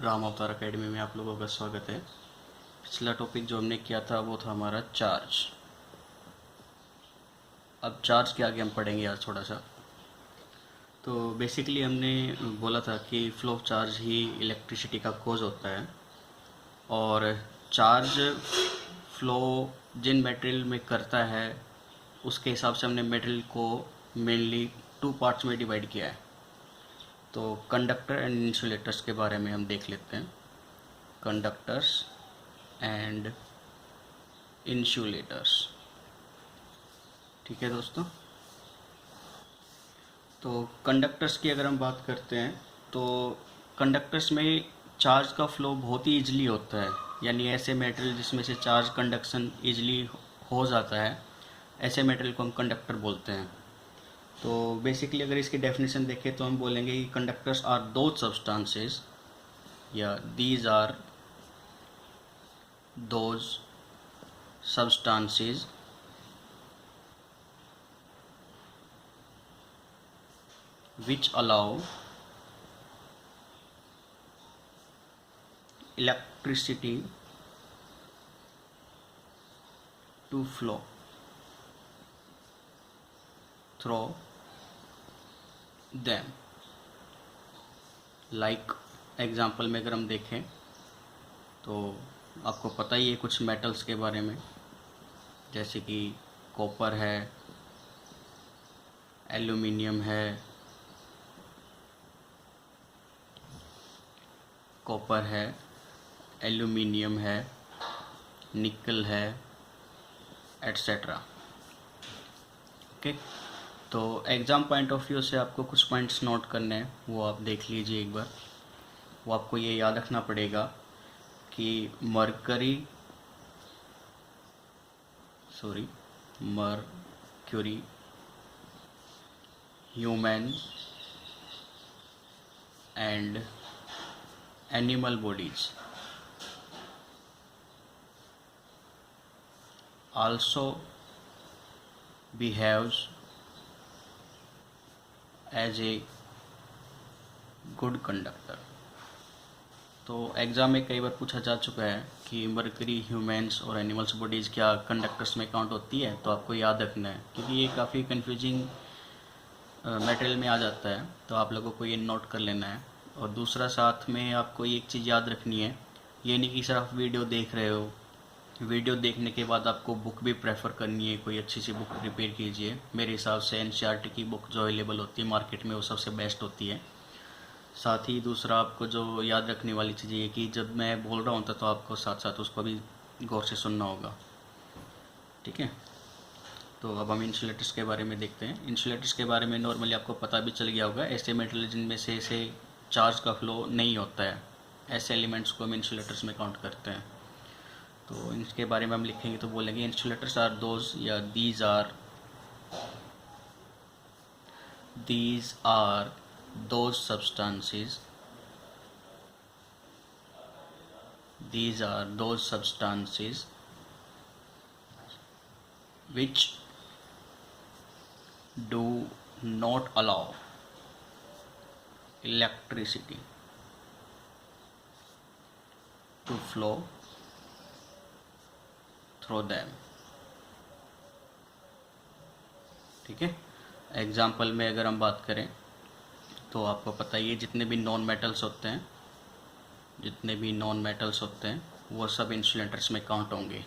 राम अवतार अकेडमी में आप लोगों का स्वागत है। पिछला टॉपिक जो हमने किया था वो था हमारा चार्ज। अब चार्ज के आगे हम पढ़ेंगे आज थोड़ा सा। तो बेसिकली हमने बोला था कि flow of charge he electricity का कॉज होता है, और चार्ज फ्लो जिन मटेरियल में करता है उसके हिसाब से हमने मटेरियल को मेनली टू पार्ट्स में डिवाइड किया है। तो कंडक्टर एंड इंसुलेटर्स के बारे में हम देख लेते हैं। Conductors and insulators. ठीक है दोस्तों। तो कंडक्टर्स की अगर हम बात करते हैं तो कंडक्टर्स में चार्ज का फ्लो बहुत ही ईजिली होता है, यानी ऐसे मटेरियल जिसमें से चार्ज कंडक्शन ईजिली हो जाता है, ऐसे मटेरियल को हम कंडक्टर बोलते हैं। तो बेसिकली अगर इसकी डेफिनेशन देखें तो हम बोलेंगे कि कंडक्टर्स आर दो सब्सटेंसेस या these are those substances which allow electricity to flow through them। Like example में अगर हम देखें तो आपको पता ही है कुछ मेटल्स के बारे में, जैसे कि कॉपर है, एल्यूमिनियम है, कॉपर है, एल्यूमिनियम है, निकल है, एट्सेट्रा। ओके, तो एग्ज़ाम पॉइंट ऑफ व्यू से आपको कुछ पॉइंट्स नोट करने हैं, वो आप देख लीजिए एक बार। वो आपको ये याद रखना पड़ेगा कि mercury, human and animal bodies also behaves as a good conductor। तो एग्ज़ाम में कई बार पूछा जा चुका है कि मरकरी, ह्यूमंस और एनिमल्स बॉडीज़ क्या कंडक्टर्स में काउंट होती है, तो आपको याद रखना है क्योंकि ये काफ़ी कंफ्यूजिंग मटेरियल में आ जाता है, तो आप लोगों को ये नोट कर लेना है। और दूसरा साथ में आपको एक चीज़ याद रखनी है, ये नहीं कि सर आप वीडियो देख रहे हो, वीडियो देखने के बाद आपको बुक भी प्रेफर करनी है, कोई अच्छी सी बुक प्रिपेयर कीजिए। मेरे हिसाब से एनसीईआरटी की बुक जो अवेलेबल होती है मार्केट में वो सबसे बेस्ट होती है। साथ ही दूसरा आपको जो याद रखने वाली चीज़ ये कि जब मैं बोल रहा हूँ तो आपको साथ साथ उसको भी गौर से सुनना होगा। ठीक है, तो अब हम इंसुलेटर्स के बारे में देखते हैं। इंसुलेटर्स के बारे में नॉर्मली आपको पता भी चल गया होगा, ऐसे मेटेरियल जिनमें से ऐसे चार्ज का फ्लो नहीं होता है, ऐसे एलिमेंट्स को हम इंसुलेटर्स में काउंट करते हैं। तो इनके बारे में हम लिखेंगे तो बोलेंगे इंसुलेटर्स आर दोज या these are those substances which do not allow electricity to flow through them। ठीक है, एग्जाम्पल में अगर हम बात करें तो आपको पता ही है जितने भी नॉन मेटल्स होते हैं वो सब इंसुलेटर्स में काउंट होंगे।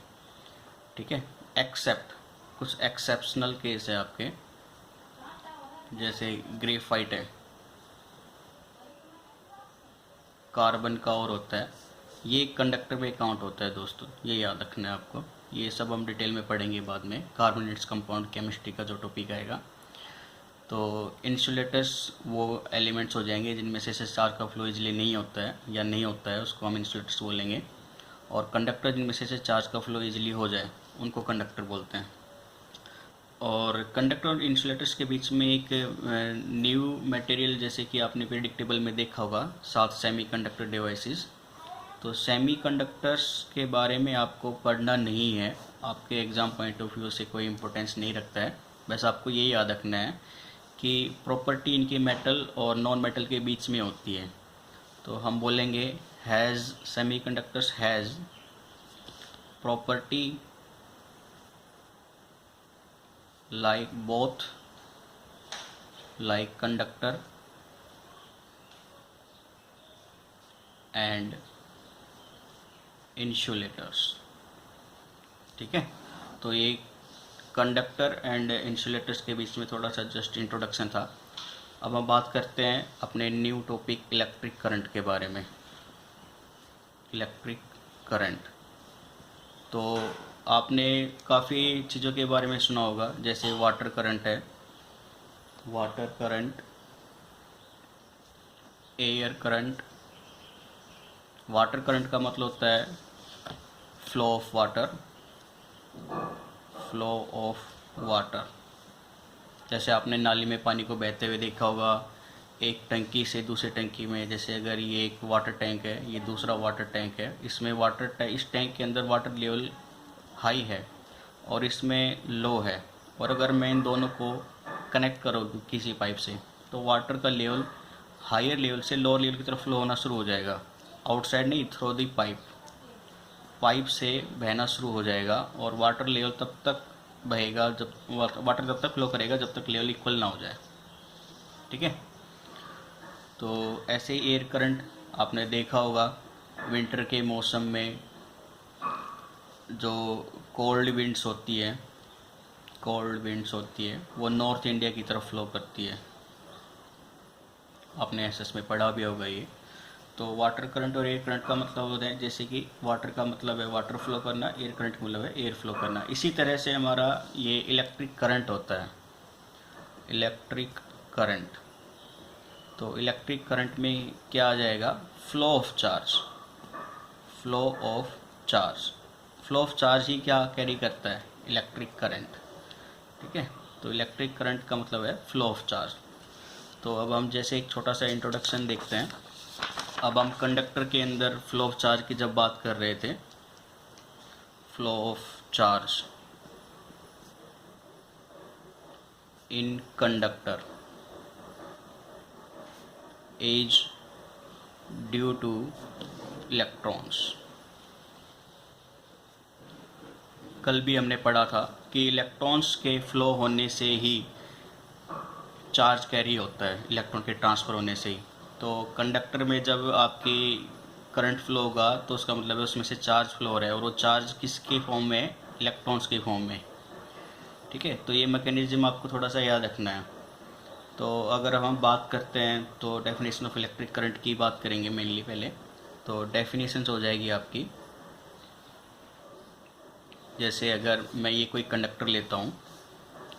ठीक है, एक्सेप्ट कुछ एक्सेप्शनल केस है आपके, जैसे ग्रेफाइट है, कार्बन का और होता है, ये कंडक्टर में काउंट होता है दोस्तों, ये याद रखना है आपको। ये सब हम डिटेल में पढ़ेंगे बाद में, कार्बोनेट्स कंपाउंड केमिस्ट्री का जो टॉपिक आएगा। तो इंसुलेटर्स वो एलिमेंट्स हो जाएंगे जिनमें से चार्ज का फ्लो इजीली नहीं होता है, उसको हम इंसुलेटर्स बोलेंगे। और कंडक्टर जिनमें से चार्ज का फ्लो इजीली हो जाए उनको कंडक्टर बोलते हैं। और कंडक्टर और इंसुलेटर्स के बीच में एक न्यू मटेरियल, जैसे कि आपने प्रेडिक्टेबल में देखा होगा, 7 सेमीकंडक्टर डिवाइसेस। तो सेमीकंडक्टर्स के बारे में आपको पढ़ना नहीं है, आपके एग्ज़ाम पॉइंट ऑफ व्यू से कोई इम्पोर्टेंस नहीं रखता है। बस आपको ये याद रखना है कि प्रॉपर्टी इनके मेटल और नॉन मेटल के बीच में होती है। तो हम बोलेंगे semiconductors has property like both like conductor and insulators। ठीक है, तो ये कंडक्टर एंड इंसुलेटर्स के बीच में थोड़ा सा जस्ट इंट्रोडक्शन था। अब हम बात करते हैं अपने न्यू टॉपिक इलेक्ट्रिक करंट के बारे में। इलेक्ट्रिक करंट, तो आपने काफ़ी चीज़ों के बारे में सुना होगा, जैसे वाटर करंट है, water current, air current. Water current का मतलब होता है flow of water, flow of water. जैसे आपने नाली में पानी को बहते हुए देखा होगा, एक टंकी से दूसरे टंकी में। जैसे अगर ये एक वाटर टैंक है, ये दूसरा वाटर टैंक है, इसमें इस टैंक के अंदर वाटर लेवल हाई है और इसमें लो है, और अगर मैं इन दोनों को कनेक्ट करूँ किसी पाइप से, तो वाटर का लेवल हायर लेवल से लोअर लेवल की तरफ फ्लो होना शुरू हो जाएगा। आउटसाइड नहीं, थ्रू दी पाइप से बहना शुरू हो जाएगा, और वाटर लेवल तब तक बहेगा जब वाटर तब तक फ्लो करेगा जब तक लेवल इक्वल ना हो जाए। ठीक है, तो ऐसे ही एयर करंट आपने देखा होगा विंटर के मौसम में जो कोल्ड विंड्स होती है, वो नॉर्थ इंडिया की तरफ फ्लो करती है। आपने एसएस में पढ़ा भी होगा ये। तो वाटर करंट और एयर करंट का मतलब होता है, जैसे कि वाटर का मतलब है वाटर फ्लो करना, एयर करंट का मतलब है एयर फ्लो करना। इसी तरह से हमारा ये इलेक्ट्रिक करंट होता है, इलेक्ट्रिक करंट। तो इलेक्ट्रिक करंट में क्या आ जाएगा, flow of charge. Flow of charge, flow of charge ही क्या कैरी करता है, इलेक्ट्रिक करंट। ठीक है, तो इलेक्ट्रिक करंट का मतलब है फ्लो ऑफ चार्ज। तो अब हम जैसे एक छोटा सा इंट्रोडक्शन देखते हैं। अब हम कंडक्टर के अंदर फ्लो ऑफ चार्ज की जब बात कर रहे थे, flow of charge in conductor is due two electrons. कल भी हमने पढ़ा था कि इलेक्ट्रॉन्स के फ्लो होने से ही चार्ज कैरी होता है, इलेक्ट्रॉन के ट्रांसफ़र होने से ही। तो कंडक्टर में जब आपकी करंट फ्लो होगा तो उसका मतलब है उसमें से चार्ज फ्लो हो रहा है, और वो चार्ज किसके फॉर्म में है, इलेक्ट्रॉन्स के फॉर्म में। ठीक है, तो ये मैकेनिज्म आपको थोड़ा सा याद रखना है। तो अगर हम बात करते हैं तो डेफिनेशन ऑफ इलेक्ट्रिक करंट की बात करेंगे मेनली पहले। तो डेफिनेशन हो जाएगी आपकी, जैसे अगर मैं ये कोई कंडक्टर लेता हूँ,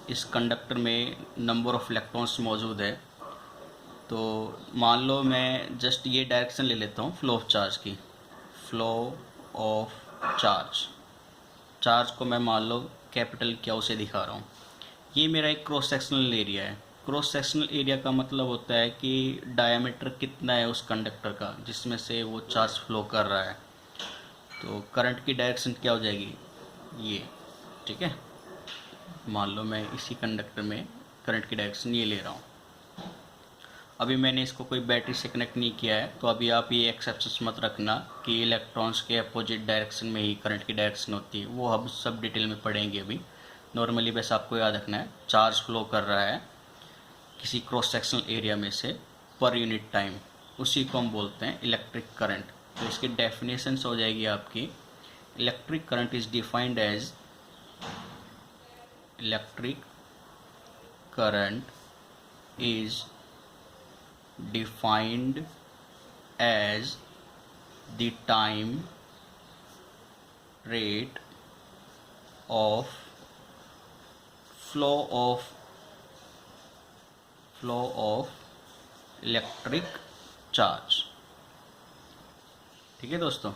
इस कंडक्टर में नंबर ऑफ इलेक्ट्रॉन्स मौजूद है। तो मान लो मैं जस्ट ये डायरेक्शन ले लेता हूँ फ्लो ऑफ चार्ज की, फ्लो ऑफ चार्ज को मैं मान लो कैपिटल क्यू से दिखा रहा हूँ। ये मेरा एक क्रॉस सेक्शनल एरिया है। क्रॉस सेक्शनल एरिया का मतलब होता है कि डायमीटर कितना है उस कंडक्टर का जिसमें से वो चार्ज फ्लो कर रहा है। तो करंट की डायरेक्शन क्या हो जाएगी, ये। ठीक है, मान लो मैं इसी कंडक्टर में करंट की डायरेक्शन ये ले रहा हूँ। अभी मैंने इसको कोई बैटरी से कनेक्ट नहीं किया है, तो अभी आप ये एक्सेप्शन मत रखना कि इलेक्ट्रॉन्स के अपोजिट डायरेक्शन में ही करंट की डायरेक्शन होती है। वो हम सब डिटेल में पढ़ेंगे अभी। नॉर्मली बस आपको याद रखना है चार्ज फ्लो कर रहा है किसी क्रॉस सेक्शनल एरिया में से पर यूनिट टाइम, उसी को हम बोलते हैं इलेक्ट्रिक करंट। तो इसकी डेफिनेशन हो जाएगी आपकी, electric current is defined as, electric current is defined as the time rate of flow of electric charge। ठीक है दोस्तों,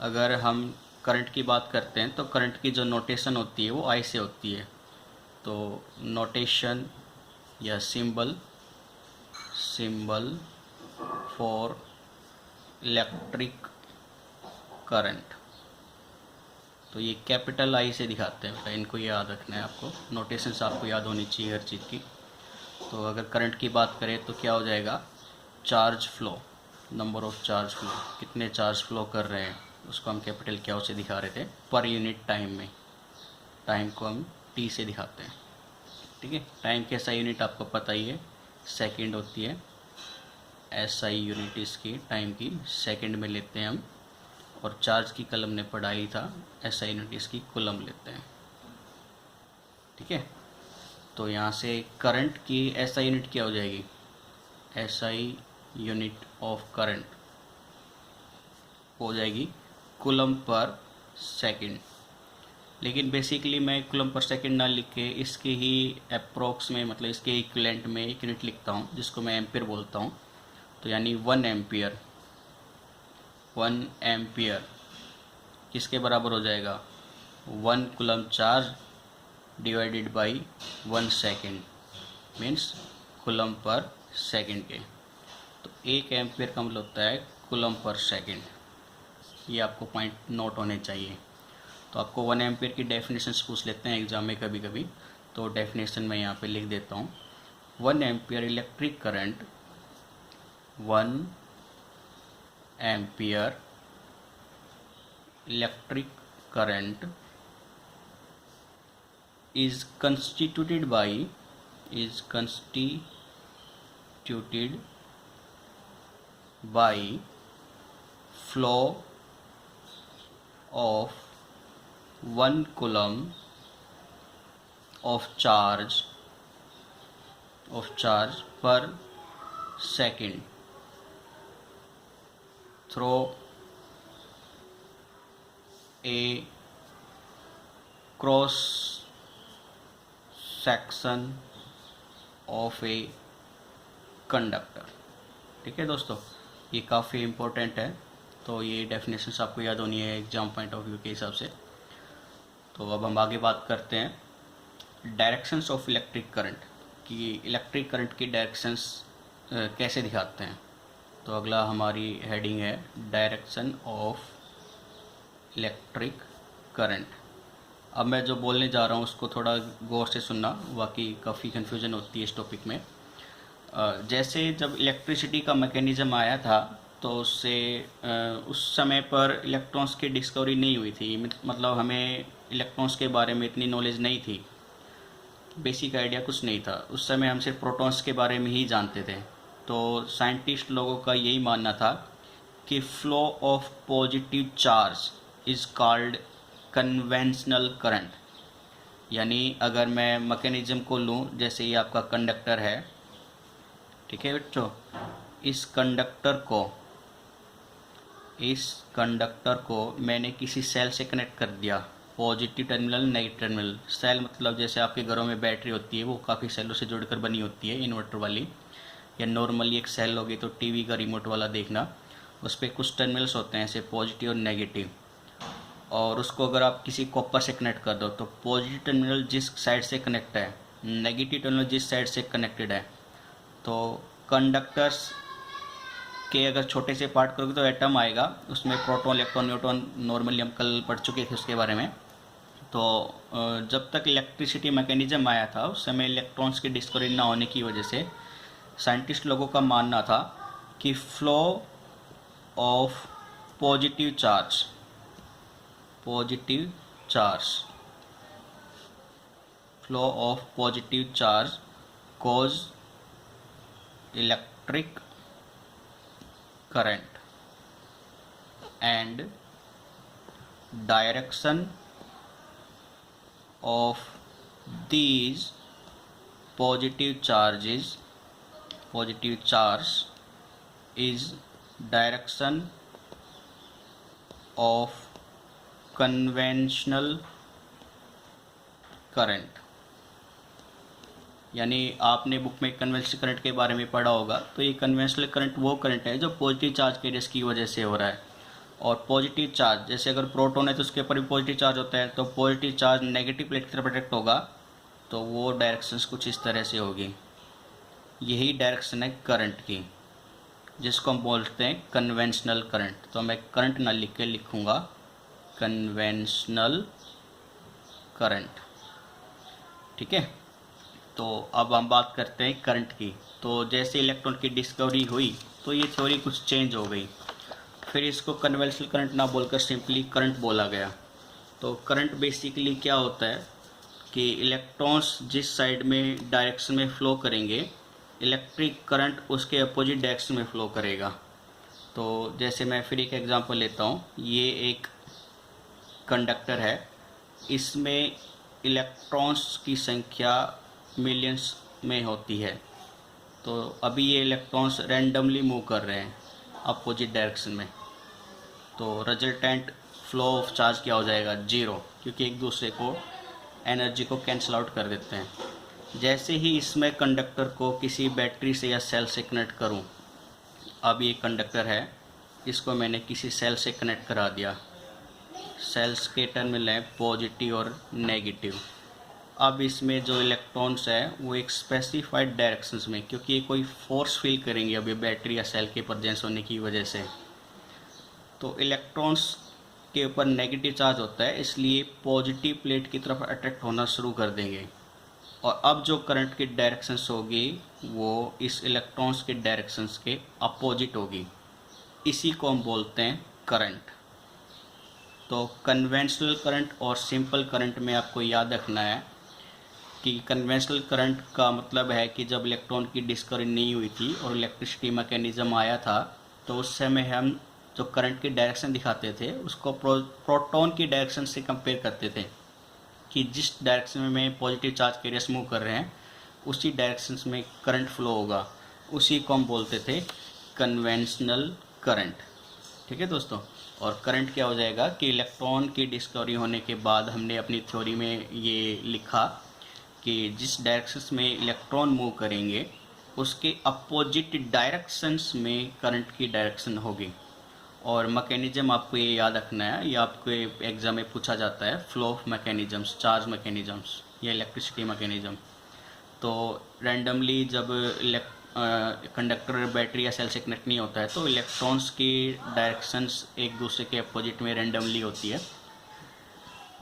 अगर हम करंट की बात करते हैं तो करंट की जो नोटेशन होती है वो आई से होती है। तो नोटेशन या सिंबल फॉर इलेक्ट्रिक करंट, तो ये कैपिटल आई से दिखाते हैं। तो इनको याद रखना है आपको, नोटेशंस आपको याद होनी चाहिए हर चीज़ की। तो अगर करंट की बात करें तो क्या हो जाएगा, charge flow. Number of charge flow, कितने चार्ज फ्लो कर रहे हैं, उसको हम कैपिटल क्या से दिखा रहे थे, पर यूनिट टाइम में। टाइम को हम टी से दिखाते हैं। ठीक है, टाइम की SI यूनिट आपको पता ही है, सेकंड होती है। SI यूनिट इसकी टाइम की सेकंड में लेते हैं हम, और चार्ज की कलम ने पढ़ाई था, SI यूनिट इसकी कूलम लेते हैं। ठीक है, तो यहाँ से करंट की SI यूनिट क्या हो जाएगी, SI यूनिट ऑफ करंट हो जाएगी कूलम पर सेकंड। लेकिन बेसिकली मैं कूलम पर सेकंड ना लिख के इसके ही अप्रोक्स में, मतलब इसके इक्विवेलेंट में एक यूनिट लिखता हूँ जिसको मैं एम्पियर बोलता हूँ। तो यानी 1 एम्पियर, 1 एम्पियर किसके बराबर हो जाएगा, 1 coulomb charge divided by 1 second, means coulomb per second के। तो 1 एम्पियर का मतलब होता है कूलम पर सेकेंड। ये आपको पॉइंट नोट होने चाहिए। तो आपको 1 एम्पियर की डेफिनेशंस पूछ लेते हैं एग्जाम में कभी कभी, तो डेफिनेशन मैं यहाँ पे लिख देता हूँ। 1 ampere electric current, 1 ampere electric current is constituted by flow of 1 coulomb of charge per second through a cross section of a conductor. ठीक है दोस्तों, ये काफ़ी इम्पोर्टेंट है, तो ये डेफिनेशंस आपको याद होनी है एग्जाम पॉइंट ऑफ व्यू के हिसाब से। तो अब हम आगे बात करते हैं डायरेक्शंस ऑफ इलेक्ट्रिक करंट, कि इलेक्ट्रिक करंट की डायरेक्शंस कैसे दिखाते हैं। तो अगला हमारी हेडिंग है डायरेक्शन ऑफ इलेक्ट्रिक करंट। अब मैं जो बोलने जा रहा हूँ उसको थोड़ा गौर से सुनना, वाकई काफ़ी कन्फ्यूजन होती है इस टॉपिक में। जैसे जब इलेक्ट्रिसिटी का मैकेनिज़्म आया था तो उससे उस समय पर इलेक्ट्रॉन्स की डिस्कवरी नहीं हुई थी, मतलब हमें इलेक्ट्रॉन्स के बारे में इतनी नॉलेज नहीं थी, बेसिक आइडिया कुछ नहीं था। उस समय हम सिर्फ प्रोटॉन्स के बारे में ही जानते थे। तो साइंटिस्ट लोगों का यही मानना था कि flow of positive charge is called conventional current. यानी अगर मैं मैकेनिज्म को लूँ, जैसे ये आपका कंडक्टर है, ठीक है बच्चों, इस कंडक्टर को मैंने किसी सेल से कनेक्ट कर दिया, positive terminal negative terminal. Cell मतलब जैसे आपके घरों में बैटरी होती है, वो काफ़ी सेलों से जुड़कर बनी होती है, इन्वर्टर वाली, या नॉर्मली एक सेल होगी तो टीवी का रिमोट वाला देखना, उस पर कुछ टर्मिनल्स होते हैं ऐसे पॉजिटिव और नेगेटिव, और उसको अगर आप किसी कॉपर से कनेक्ट कर दो तो पॉजिटिव टर्मिनल जिस साइड से कनेक्ट है, नेगेटिव टर्मिनल जिस साइड से कनेक्टेड है। तो कंडक्टर्स के अगर छोटे से पार्ट करोगे तो एटम आएगा, उसमें प्रोटॉन इलेक्ट्रॉन न्यूट्रॉन, नॉर्मली हम कल पढ़ चुके थे उसके बारे में। तो जब तक इलेक्ट्रिसिटी मैकेनिज्म आया था उस समय इलेक्ट्रॉन्स की डिस्कवरी ना होने की वजह से साइंटिस्ट लोगों का मानना था कि flow of positive charge cause electric current and direction of these positive charge is direction of conventional current. यानी आपने बुक में कन्वेंशनल करंट के बारे में पढ़ा होगा, तो ये कन्वेंशनल करंट वो करंट है जो पॉजिटिव चार्ज के रेस की वजह से हो रहा है। और पॉजिटिव चार्ज, जैसे अगर प्रोटॉन है तो उसके ऊपर भी पॉजिटिव चार्ज होता है, तो पॉजिटिव चार्ज नेगेटिव प्लेट की तरफ अट्रैक्ट होगा, तो वो डायरेक्शंस कुछ इस तरह से होगी। यही डायरेक्शन है करंट की, जिसको हम बोलते हैं कन्वेंशनल करंट। तो मैं करंट ना लिख के लिखूँगा कन्वेंशनल करंट। ठीक है, तो अब हम बात करते हैं करंट की। तो जैसे इलेक्ट्रॉन की डिस्कवरी हुई तो ये थ्योरी कुछ चेंज हो गई। फिर इसको कन्वेंशनल करंट ना बोलकर सिंपली करंट बोला गया। तो करंट बेसिकली क्या होता है कि इलेक्ट्रॉन्स जिस साइड में डायरेक्शन में फ़्लो करेंगे, इलेक्ट्रिक करंट उसके अपोजिट डायरेक्शन में फ़्लो करेगा। तो जैसे मैं फिर एक एग्जांपल लेता हूँ, ये एक कंडक्टर है, इसमें इलेक्ट्रॉन्स की संख्या मिलियंस में होती है। तो अभी ये इलेक्ट्रॉन्स रैंडमली मूव कर रहे हैं अपोजिट डायरेक्शन में, तो रिजल्टेंट फ्लो ऑफ चार्ज क्या हो जाएगा, जीरो, क्योंकि एक दूसरे को एनर्जी को कैंसिल आउट कर देते हैं। जैसे ही इसमें कंडक्टर को किसी बैटरी से या सेल से कनेक्ट करूं, अब ये कंडक्टर है, इसको मैंने किसी सेल से कनेक्ट करा दिया, सेल्स के टर्मिनल हैं पॉजिटिव और नेगेटिव। अब इसमें जो इलेक्ट्रॉन्स है वो एक स्पेसिफाइड डायरेक्शंस में, क्योंकि ये कोई फोर्स फील करेंगे अभी बैटरी या सेल के प्रेजेंस होने की वजह से, तो इलेक्ट्रॉन्स के ऊपर नेगेटिव चार्ज होता है, इसलिए पॉजिटिव प्लेट की तरफ अट्रैक्ट होना शुरू कर देंगे। और अब जो करंट की डायरेक्शंस होगी वो इस इलेक्ट्रॉन्स के डायरेक्शंस के अपोजिट होगी। इसी को हम बोलते हैं करंट। तो कन्वेंशनल करंट और सिंपल करंट में आपको याद रखना है कि कन्वेंशनल करंट का मतलब है कि जब इलेक्ट्रॉन की डिस्कवरी नहीं हुई थी और इलेक्ट्रिसिटी मैकेनिज्म आया था, तो उस समय हम जो करंट की डायरेक्शन दिखाते थे उसको प्रोटॉन की डायरेक्शन से कंपेयर करते थे कि जिस डायरेक्शन में पॉजिटिव चार्ज कैरियर्स मूव कर रहे हैं उसी डायरेक्शन में करंट फ्लो होगा, उसी को हम बोलते थे कन्वेंशनल करंट। ठीक है दोस्तों। और करंट क्या हो जाएगा कि इलेक्ट्रॉन की डिस्कवरी होने के बाद हमने अपनी थ्योरी में ये लिखा कि जिस डायरेक्शंस में इलेक्ट्रॉन मूव करेंगे उसके अपोजिट डायरेक्शंस में करंट की डायरेक्शन होगी। और मैकेनिज्म आपको ये याद रखना है, ये आपको एग्जाम में पूछा जाता है, flow of mechanisms, charge mechanisms या इलेक्ट्रिसिटी मैकेनिज्म। तो रैंडमली जब कंडक्टर बैटरी या सेल से कनेक्ट नहीं होता है तो इलेक्ट्रॉन्स की डायरेक्शंस एक दूसरे के अपोजिट में रैंडमली होती है,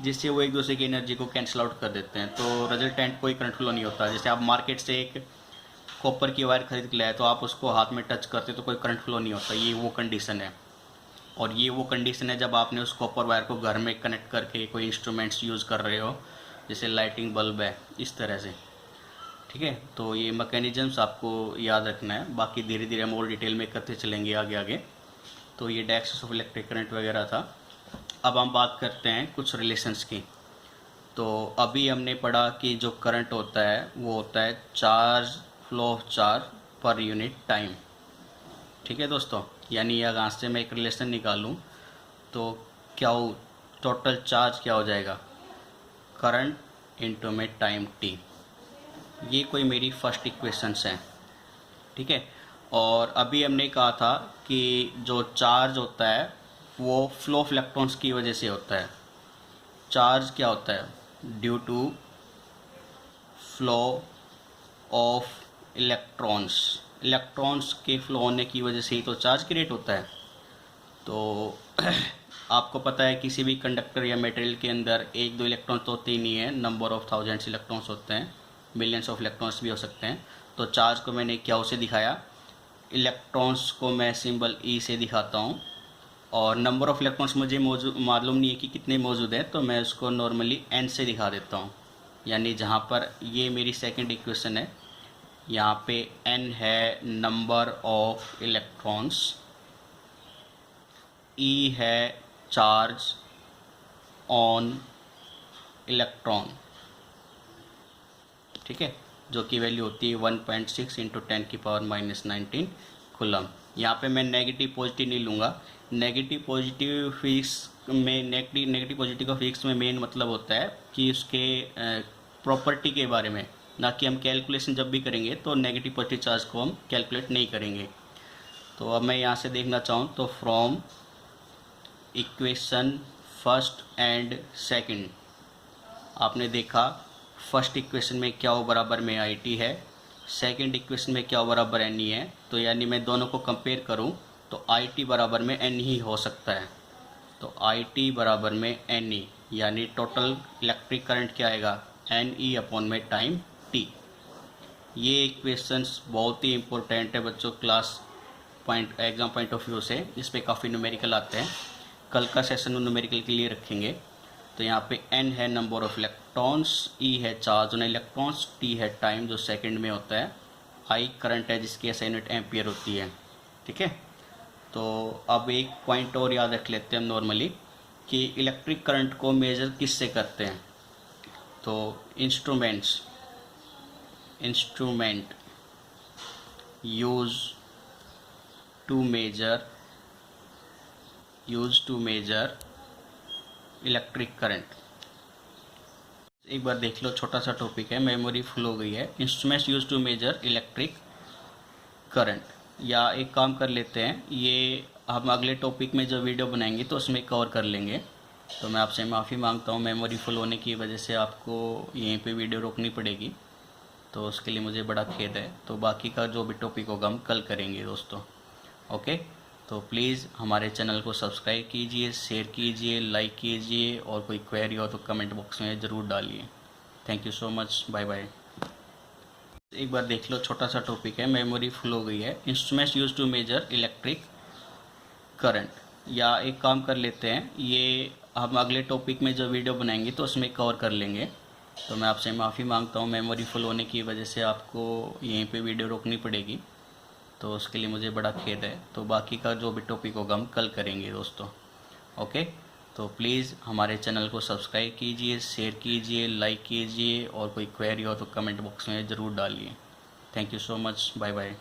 जिससे वो एक दूसरे की एनर्जी को कैंसिल आउट कर देते हैं। तो रिजल्टेंट कोई करंट फ्लो नहीं होता। जैसे आप मार्केट से एक कॉपर की वायर खरीद के लाए तो आप उसको हाथ में टच करते तो कोई करंट फ्लो नहीं होता, ये वो कंडीशन है। और ये वो कंडीशन है जब आपने उस कॉपर वायर को घर में कनेक्ट करके कोई इंस्ट्रूमेंट्स यूज़ कर रहे हो, जैसे लाइटिंग बल्ब है, इस तरह से। ठीक है, तो ये मैकेनिज्म्स आपको याद रखना है, बाकी धीरे धीरे हम और डिटेल में करते चलेंगे आगे आगे। तो ये डायरेक्शंस ऑफ इलेक्ट्रिक करंट वगैरह था। अब हम बात करते हैं कुछ रिलेशंस की। तो अभी हमने पढ़ा कि जो करंट होता है वो होता है charge, flow of charge per unit time. ठीक है दोस्तों, यानी यहाँ से मैं एक रिलेशन निकालूं तो क्या हो, टोटल चार्ज क्या हो जाएगा, करंट इनटू में टाइम टी। ये कोई मेरी फर्स्ट इक्वेशंस हैं। ठीक है, और अभी हमने कहा था कि जो चार्ज होता है वो फ्लो ऑफ इलेक्ट्रॉन्स की वजह से होता है। चार्ज क्या होता है, due to flow of electrons, electrons के फ्लो होने की वजह से ही तो चार्ज क्रिएट होता है। तो आपको पता है किसी भी कंडक्टर या मटेरियल के अंदर एक दो इलेक्ट्रॉन्स तो होते ही नहीं है, नंबर ऑफ थाउजेंड्स इलेक्ट्रॉन्स होते हैं, मिलियंस ऑफ इलेक्ट्रॉन्स भी हो सकते हैं। तो चार्ज को मैंने क्या से दिखाया, इलेक्ट्रॉन्स को मैं सिंबल ई से दिखाता हूँ, और नंबर ऑफ इलेक्ट्रॉन्स मुझे मालूम नहीं है कि कितने मौजूद हैं, तो मैं उसको नॉर्मली एन से दिखा देता हूँ। यानी जहाँ पर ये मेरी सेकंड इक्वेशन है, यहाँ पे n है नंबर ऑफ इलेक्ट्रॉन्स, E है चार्ज ऑन इलेक्ट्रॉन। ठीक है, जो की वैल्यू होती है 1.6 इंटू 10⁻⁻19 कूलम। यहाँ पे मैं नेगेटिव पॉजिटिव नहीं लूँगा। नेगेटिव पॉजिटिव फिजिक्स में नेगेटिव पॉजिटिव का फिजिक्स में मेन मतलब होता है कि उसके प्रॉपर्टी के बारे में, ना कि हम कैलकुलेशन जब भी करेंगे तो नेगेटिव पॉजिटिव चार्ज को हम कैलकुलेट नहीं करेंगे। तो अब मैं यहाँ से देखना चाहूँ तो from equation first and second, आपने देखा फर्स्ट इक्वेशन में क्या हो बराबर में आई टी है, सेकंड इक्वेशन में क्या हो बराबर एन ई है। तो यानी मैं दोनों को कंपेयर करूँ तो आई टी बराबर में एन ही हो सकता है। तो आई टी बराबर में एन ई, यानी टोटल इलेक्ट्रिक करंट क्या आएगा, एन ई अपॉन में टाइम टी। ये इक्वेशंस बहुत ही इम्पोर्टेंट है बच्चों, class exam point of view से इस पे काफ़ी न्यूमेरिकल आते हैं। कल का सेशन न्यूमेरिकल के लिए रखेंगे। तो यहाँ पे n है नंबर ऑफ इलेक्ट्रॉन्स, e है चार्ज ऑन इलेक्ट्रॉन्स, t है टाइम जो सेकंड में होता है, I करंट है जिसकी SI यूनिट एम्पियर होती है। ठीक है, तो अब एक पॉइंट और याद रख लेते हैं हम नॉर्मली कि इलेक्ट्रिक करंट को मेजर किससे करते हैं। तो instrument use to measure electric current. एक बार देख लो, छोटा सा टॉपिक है, मेमोरी फुल हो गई है। Instruments use to measure electric current, या एक काम कर लेते हैं, ये हम अगले टॉपिक में जो वीडियो बनाएंगे तो उसमें कवर कर लेंगे। तो मैं आपसे माफ़ी मांगता हूँ, मेमोरी फुल होने की वजह से आपको यहीं पे वीडियो रोकनी पड़ेगी, तो उसके लिए मुझे बड़ा खेद है। तो बाकी का जो भी टॉपिक होगा हम कल करेंगे दोस्तों। ओके, तो प्लीज़ हमारे चैनल को सब्सक्राइब कीजिए, शेयर कीजिए, लाइक कीजिए, और कोई क्वेरी हो तो कमेंट बॉक्स में ज़रूर डालिए। Thank you so much, bye bye. एक बार देख लो, छोटा सा टॉपिक है, मेमोरी फुल हो गई है। Instruments use to measure electric current, या एक काम कर लेते हैं, ये हम अगले टॉपिक में जो वीडियो बनाएंगे तो उसमें कवर कर लेंगे। तो मैं आपसे माफ़ी मांगता हूँ, मेमोरी फुल होने की वजह से आपको यहीं पे वीडियो रोकनी पड़ेगी, तो उसके लिए मुझे बड़ा खेद है। तो बाकी का जो भी टॉपिक होगा हम कल करेंगे दोस्तों। ओके, तो प्लीज़ हमारे चैनल को सब्सक्राइब कीजिए, शेयर कीजिए, लाइक कीजिए, और कोई क्वेरी हो तो कमेंट बॉक्स में ज़रूर डालिए। Thank you so much, bye bye.